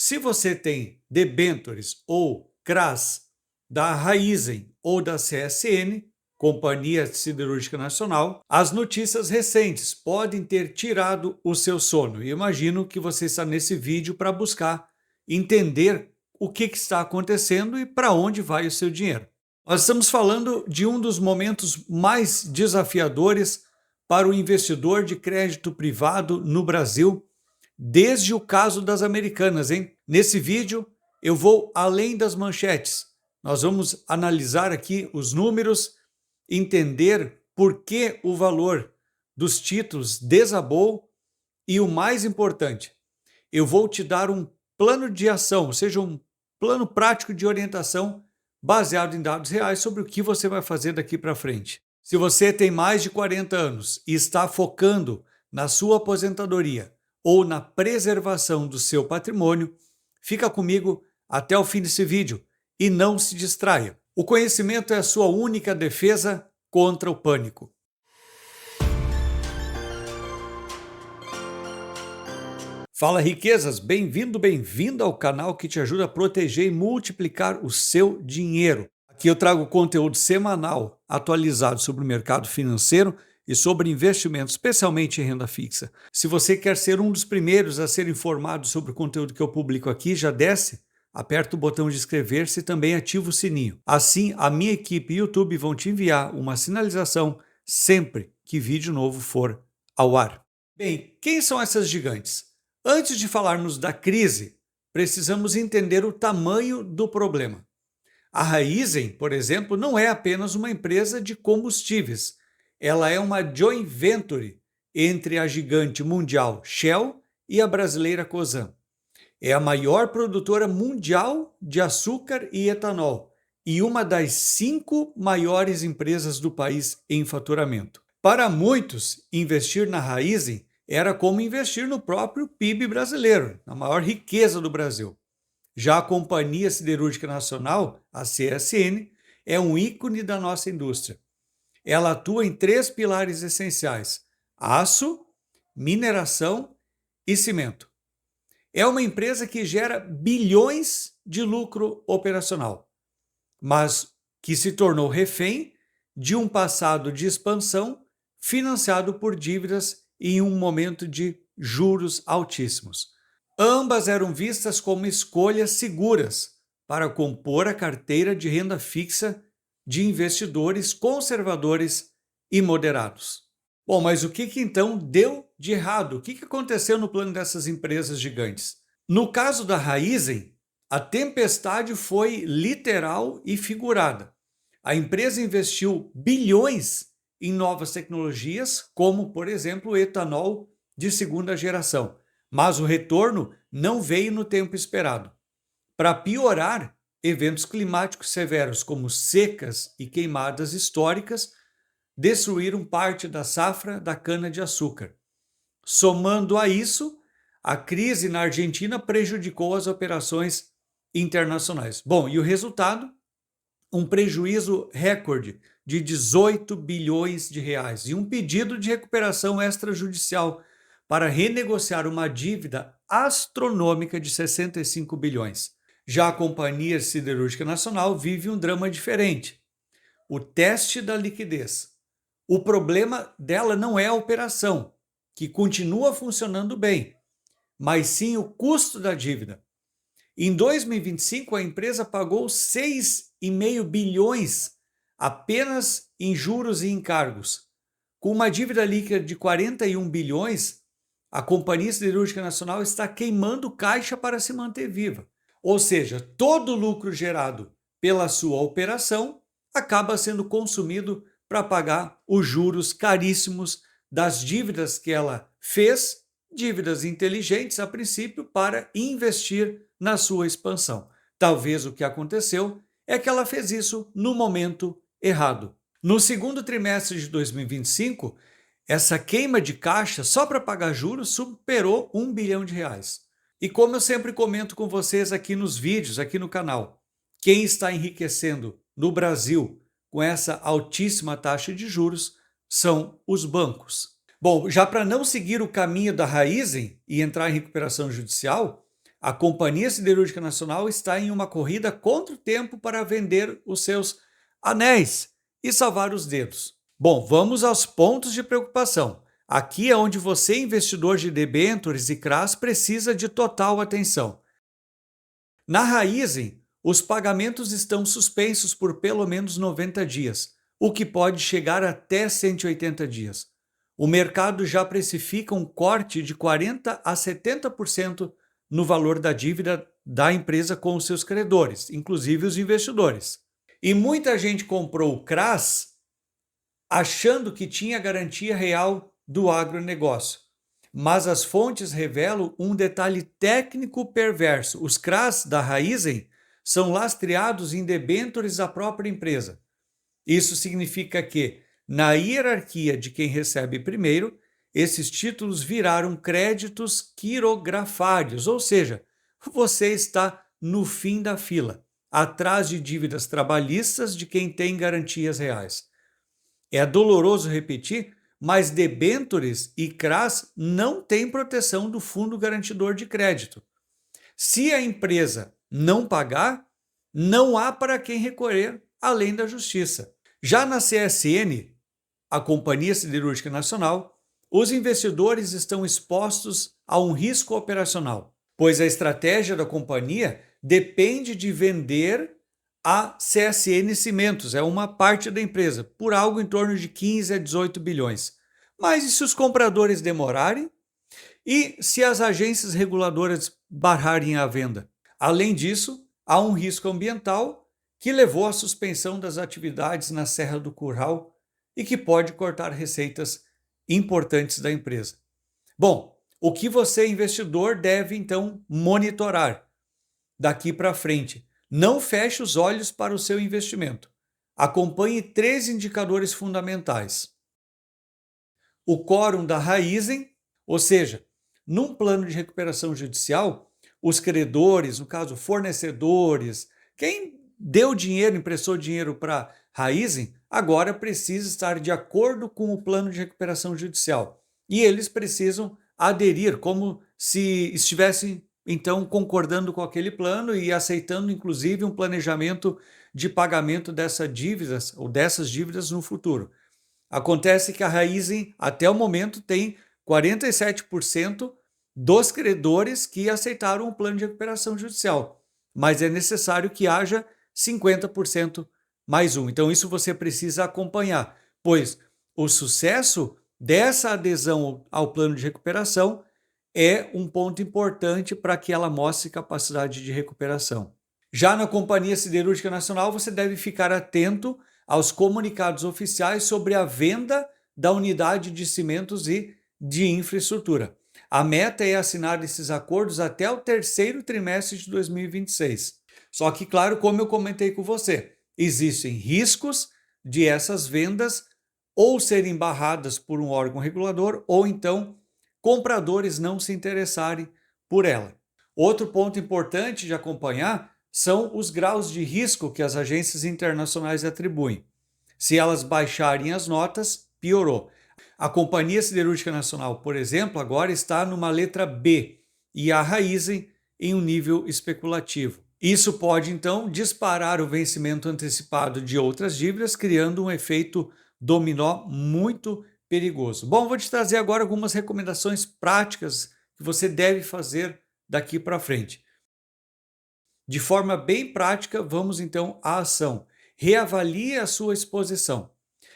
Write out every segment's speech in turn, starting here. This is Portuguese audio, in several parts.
Se você tem debêntures ou CRAs da Raízen ou da CSN, Companhia Siderúrgica Nacional, as notícias recentes podem ter tirado o seu sono. E imagino que você está nesse vídeo para buscar entender o que está acontecendo e para onde vai o seu dinheiro. Nós estamos falando de um dos momentos mais desafiadores para o investidor de crédito privado no Brasil, desde o caso das Americanas, hein? Nesse vídeo eu vou além das manchetes. Nós vamos analisar aqui os números, entender por que o valor dos títulos desabou e o mais importante, eu vou te dar um plano de ação, ou seja, um plano prático de orientação baseado em dados reais sobre o que você vai fazer daqui para frente. Se você tem mais de 40 anos e está focando na sua aposentadoria ou na preservação do seu patrimônio, fica comigo até o fim desse vídeo e não se distraia. O conhecimento é a sua única defesa contra o pânico. Fala riquezas, bem-vindo, bem-vinda ao canal que te ajuda a proteger e multiplicar o seu dinheiro. Aqui eu trago conteúdo semanal atualizado sobre o mercado financeiro e sobre investimentos, especialmente em renda fixa. Se você quer ser um dos primeiros a ser informado sobre o conteúdo que eu publico aqui, já desce, aperta o botão de inscrever-se e também ativa o sininho. Assim, a minha equipe e YouTube vão te enviar uma sinalização sempre que vídeo novo for ao ar. Bem, quem são essas gigantes? Antes de falarmos da crise, precisamos entender o tamanho do problema. A Raízen, por exemplo, não é apenas uma empresa de combustíveis. Ela é uma joint venture entre a gigante mundial Shell e a brasileira Cosan. É a maior produtora mundial de açúcar e etanol e uma das 5 maiores empresas do país em faturamento. Para muitos, investir na Raízen era como investir no próprio PIB brasileiro, na maior riqueza do Brasil. Já a Companhia Siderúrgica Nacional, a CSN, é um ícone da nossa indústria. Ela atua em 3 pilares essenciais: aço, mineração e cimento. É uma empresa que gera bilhões de lucro operacional, mas que se tornou refém de um passado de expansão financiado por dívidas em um momento de juros altíssimos. Ambas eram vistas como escolhas seguras para compor a carteira de renda fixa de investidores conservadores e moderados. Bom, mas o que então deu de errado? O que aconteceu no plano dessas empresas gigantes? No caso da Raízen, a tempestade foi literal e figurada. A empresa investiu bilhões em novas tecnologias, como, por exemplo, o etanol de segunda geração. Mas o retorno não veio no tempo esperado. Para piorar, eventos climáticos severos como secas e queimadas históricas destruíram parte da safra da cana-de-açúcar. Somando a isso, a crise na Argentina prejudicou as operações internacionais. Bom, e o resultado? Um prejuízo recorde de 18 bilhões de reais e um pedido de recuperação extrajudicial para renegociar uma dívida astronômica de 65 bilhões. Já a Companhia Siderúrgica Nacional vive um drama diferente: o teste da liquidez. O problema dela não é a operação, que continua funcionando bem, mas sim o custo da dívida. Em 2025, a empresa pagou 6,5 bilhões apenas em juros e encargos. Com uma dívida líquida de 41 bilhões, a Companhia Siderúrgica Nacional está queimando caixa para se manter viva. Ou seja, todo o lucro gerado pela sua operação acaba sendo consumido para pagar os juros caríssimos das dívidas que ela fez, dívidas inteligentes a princípio, para investir na sua expansão. Talvez o que aconteceu é que ela fez isso no momento errado. No segundo trimestre de 2025, essa queima de caixa só para pagar juros superou 1 bilhão de reais. E como eu sempre comento com vocês aqui nos vídeos, aqui no canal, quem está enriquecendo no Brasil com essa altíssima taxa de juros são os bancos. Bom, já para não seguir o caminho da Raízen e entrar em recuperação judicial, A Companhia Siderúrgica Nacional está em uma corrida contra o tempo para vender os seus anéis e salvar os dedos. Bom, vamos aos pontos de preocupação. Aqui é onde você, investidor de debêntures e CRAs, precisa de total atenção. Na Raizen, os pagamentos estão suspensos por pelo menos 90 dias, o que pode chegar até 180 dias. O mercado já precifica um corte de 40% a 70% no valor da dívida da empresa com os seus credores, inclusive os investidores. E muita gente comprou o CRAS achando que tinha garantia real do agronegócio. Mas as fontes revelam um detalhe técnico perverso. Os CRAs da Raizen são lastreados em debêntures da própria empresa. Isso significa que, na hierarquia de quem recebe primeiro, esses títulos viraram créditos quirografários, ou seja, você está no fim da fila, atrás de dívidas trabalhistas de quem tem garantias reais. É doloroso repetir, mas debêntures e CRAs não têm proteção do Fundo Garantidor de Crédito. Se a empresa não pagar, não há para quem recorrer além da justiça. Já na CSN, a Companhia Siderúrgica Nacional, os investidores estão expostos a um risco operacional, pois a estratégia da companhia depende de vender a CSN Cimentos, é uma parte da empresa, por algo em torno de 15 a 18 bilhões. Mas e se os compradores demorarem? E se as agências reguladoras barrarem a venda? Além disso, há um risco ambiental que levou à suspensão das atividades na Serra do Curral e que pode cortar receitas importantes da empresa. Bom, o que você, investidor, deve então monitorar daqui para frente? Não feche os olhos para o seu investimento. Acompanhe 3 indicadores fundamentais. O quórum da Raizen, ou seja, num plano de recuperação judicial, os credores, no caso fornecedores, quem deu dinheiro, emprestou dinheiro para Raizen, agora precisa estar de acordo com o plano de recuperação judicial. E eles precisam aderir, como se estivessem então concordando com aquele plano e aceitando inclusive um planejamento de pagamento dessas dívidas no futuro. Acontece que a Raizen até o momento tem 47% dos credores que aceitaram o plano de recuperação judicial, mas é necessário que haja 50% mais um. Então isso você precisa acompanhar, pois o sucesso dessa adesão ao plano de recuperação é um ponto importante para que ela mostre capacidade de recuperação. Já na Companhia Siderúrgica Nacional, você deve ficar atento aos comunicados oficiais sobre a venda da unidade de cimentos e de infraestrutura. A meta é assinar esses acordos até o 3º trimestre de 2026. Só que, claro, como eu comentei com você, existem riscos de essas vendas ou serem barradas por um órgão regulador ou então compradores não se interessarem por ela. Outro ponto importante de acompanhar são os graus de risco que as agências internacionais atribuem. Se elas baixarem as notas, piorou. A Companhia Siderúrgica Nacional, por exemplo, agora está numa letra B e a Raizen em um nível especulativo. Isso pode, então, disparar o vencimento antecipado de outras dívidas, criando um efeito dominó muito perigoso. Bom, vou te trazer agora algumas recomendações práticas que você deve fazer daqui para frente. De forma bem prática, vamos então à ação. Reavalie a sua exposição.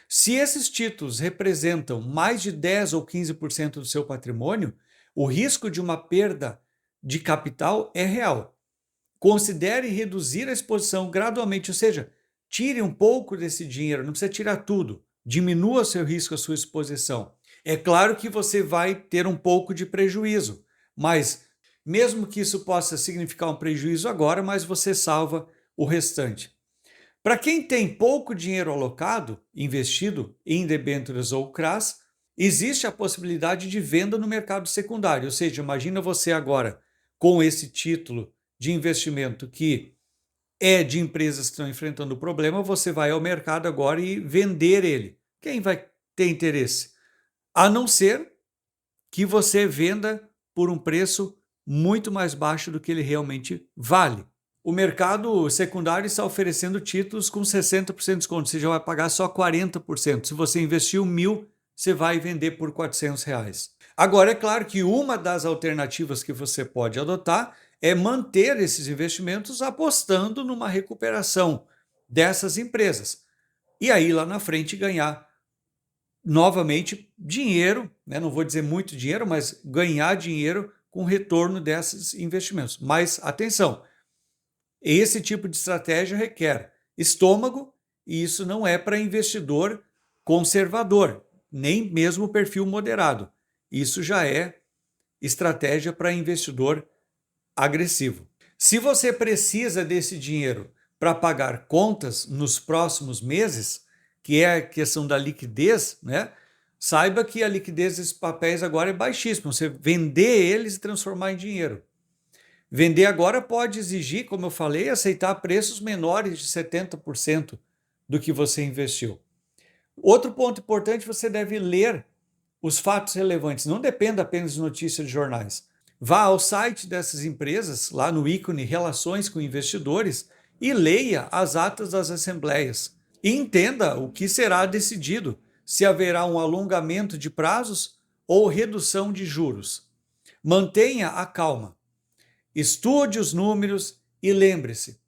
Se esses títulos representam mais de 10 ou 15% do seu patrimônio, o risco de uma perda de capital é real. Considere reduzir a exposição gradualmente, ou seja, tire um pouco desse dinheiro, não precisa tirar tudo. Diminua seu risco, a sua exposição. É claro que você vai ter um pouco de prejuízo, mas mesmo que isso possa significar um prejuízo agora, mas você salva o restante. Para quem tem pouco dinheiro alocado, investido em debêntures ou CRAs, existe a possibilidade de venda no mercado secundário. Ou seja, imagina você agora com esse título de investimento que é de empresas que estão enfrentando problema, você vai ao mercado agora e vender ele. Quem vai ter interesse? A não ser que você venda por um preço muito mais baixo do que ele realmente vale. O mercado secundário está oferecendo títulos com 60% de desconto, você já vai pagar só 40%. Se você investiu 1.000, você vai vender por R$ 400. Agora, é claro que uma das alternativas que você pode adotar é manter esses investimentos apostando numa recuperação dessas empresas. E aí, lá na frente, ganhar novamente dinheiro, né? Não vou dizer muito dinheiro, mas ganhar dinheiro com o retorno desses investimentos. Mas atenção, esse tipo de estratégia requer estômago e isso não é para investidor conservador, nem mesmo perfil moderado. Isso já é estratégia para investidor agressivo. Se você precisa desse dinheiro para pagar contas nos próximos meses, que é a questão da liquidez, né? Saiba que a liquidez desses papéis agora é baixíssima. Você vender eles e transformar em dinheiro. Vender agora pode exigir, como eu falei, aceitar preços menores de 70% do que você investiu. Outro ponto importante, você deve ler os fatos relevantes. Não dependa apenas de notícias de jornais. Vá ao site dessas empresas, lá no ícone Relações com Investidores, e leia as atas das assembleias. E entenda o que será decidido, se haverá um alongamento de prazos ou redução de juros. Mantenha a calma. Estude os números e lembre-se,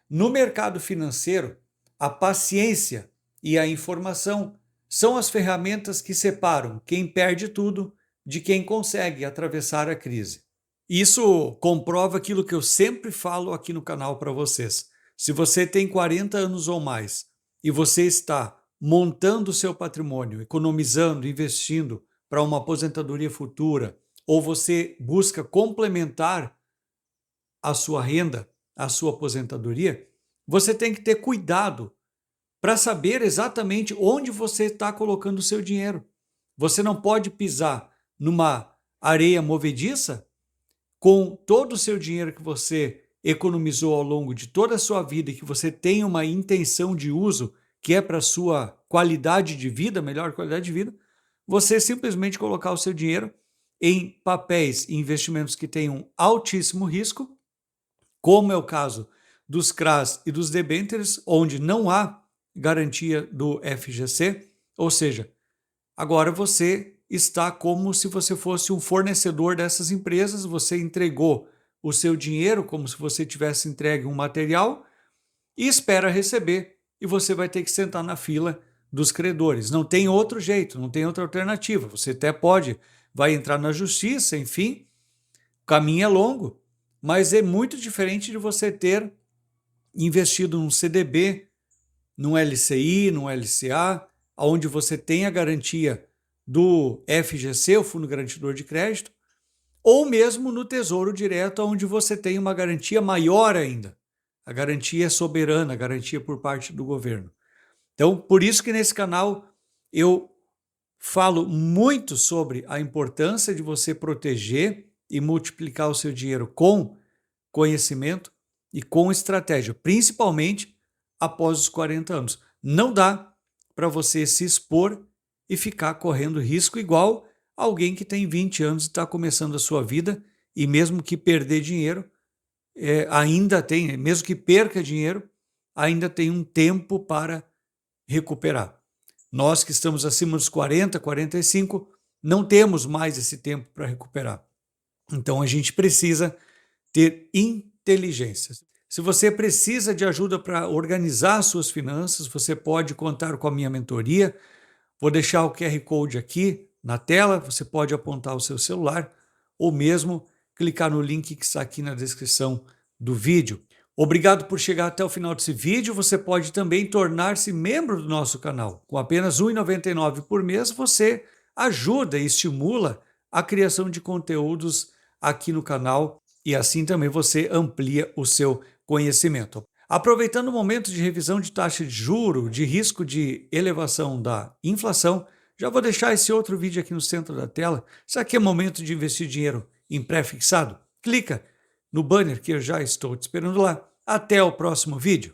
no mercado financeiro, a paciência e a informação são as ferramentas que separam quem perde tudo de quem consegue atravessar a crise. Isso comprova aquilo que eu sempre falo aqui no canal para vocês. Se você tem 40 anos ou mais e você está montando o seu patrimônio, economizando, investindo para uma aposentadoria futura, ou você busca complementar a sua renda, a sua aposentadoria, você tem que ter cuidado para saber exatamente onde você está colocando o seu dinheiro. Você não pode pisar numa areia movediça com todo o seu dinheiro que você economizou ao longo de toda a sua vida e que você tem uma intenção de uso que é para a sua qualidade de vida, melhor qualidade de vida, você simplesmente colocar o seu dinheiro em papéis e investimentos que tenham altíssimo risco, como é o caso dos CRAs e dos debêntures, onde não há garantia do FGC, ou seja, agora você está como se você fosse um fornecedor dessas empresas, você entregou o seu dinheiro como se você tivesse entregue um material e espera receber, e você vai ter que sentar na fila dos credores. Não tem outro jeito, não tem outra alternativa. Você até vai entrar na justiça, enfim, o caminho é longo, mas é muito diferente de você ter investido num CDB, num LCI, num LCA, onde você tem a garantia do FGC, o Fundo Garantidor de Crédito, ou mesmo no Tesouro Direto, onde você tem uma garantia maior ainda. A garantia é soberana, a garantia por parte do governo. Então, por isso que nesse canal eu falo muito sobre a importância de você proteger e multiplicar o seu dinheiro com conhecimento e com estratégia, principalmente após os 40 anos. Não dá para você se expor e ficar correndo risco igual alguém que tem 20 anos e está começando a sua vida e mesmo que perder dinheiro, ainda tem, mesmo que perca dinheiro, ainda tem um tempo para recuperar. Nós que estamos acima dos 40, 45, não temos mais esse tempo para recuperar. Então a gente precisa ter inteligência. Se você precisa de ajuda para organizar suas finanças, você pode contar com a minha mentoria. Vou deixar o QR Code aqui na tela, você pode apontar o seu celular ou mesmo clicar no link que está aqui na descrição do vídeo. Obrigado por chegar até o final desse vídeo. Você pode também tornar-se membro do nosso canal. Com apenas R$ 1,99 por mês, você ajuda e estimula a criação de conteúdos aqui no canal e assim também você amplia o seu conhecimento. Aproveitando o momento de revisão de taxa de juro, de risco de elevação da inflação, já vou deixar esse outro vídeo aqui no centro da tela. Será que é momento de investir dinheiro em pré-fixado? Clica no banner que eu já estou te esperando lá. Até o próximo vídeo.